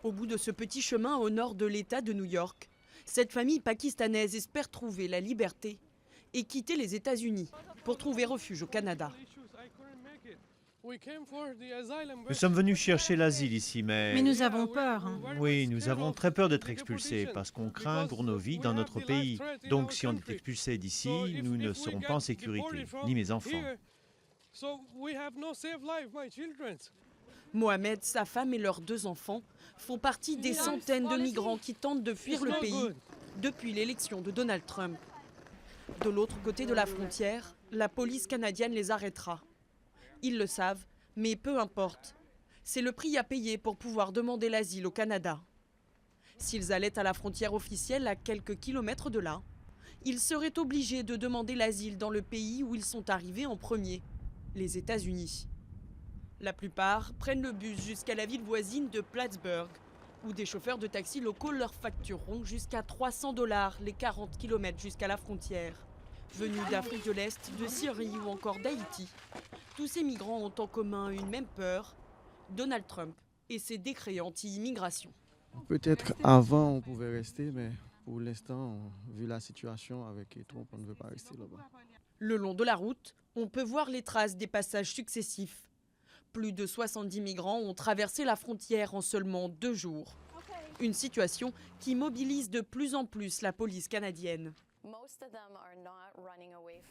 Au bout de ce petit chemin au nord de l'État de New York, cette famille pakistanaise espère trouver la liberté et quitter les États-Unis pour trouver refuge au Canada. Nous sommes venus chercher l'asile ici, Mais mais nous avons peur, hein. oui, nous avons très peur d'être expulsés parce qu'on craint pour nos vies dans notre pays. Donc si on est expulsé d'ici, nous ne serons pas en sécurité, ni mes enfants. Mohamed, sa femme et leurs 2 enfants font partie des centaines de migrants qui tentent de fuir le pays depuis l'élection de Donald Trump. De l'autre côté de la frontière, la police canadienne les arrêtera. Ils le savent, mais peu importe. C'est le prix à payer pour pouvoir demander l'asile au Canada. S'ils allaient à la frontière officielle à quelques kilomètres de là, ils seraient obligés de demander l'asile dans le pays où ils sont arrivés en premier, les États-Unis. La plupart prennent le bus jusqu'à la ville voisine de Plattsburgh, où des chauffeurs de taxi locaux leur factureront jusqu'à 300 $ les 40 km jusqu'à la frontière. Venus d'Afrique de l'Est, de Syrie ou encore d'Haïti, tous ces migrants ont en commun une même peur, Donald Trump et ses décrets anti-immigration. Peut-être avant on pouvait rester, mais pour l'instant, vu la situation avec Trump, on ne veut pas rester là-bas. Le long de la route, on peut voir les traces des passages successifs. Plus de 70 migrants ont traversé la frontière en seulement 2 jours. Une situation qui mobilise de plus en plus la police canadienne.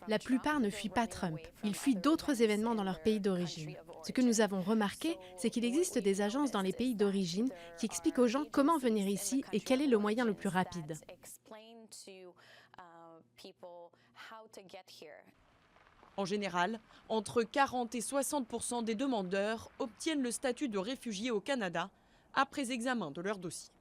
La plupart ne fuient pas Trump. Ils fuient d'autres événements dans leur pays d'origine. Ce que nous avons remarqué, c'est qu'il existe des agences dans les pays d'origine qui expliquent aux gens comment venir ici et quel est le moyen le plus rapide. En général, entre 40 et 60% des demandeurs obtiennent le statut de réfugié au Canada après examen de leur dossier.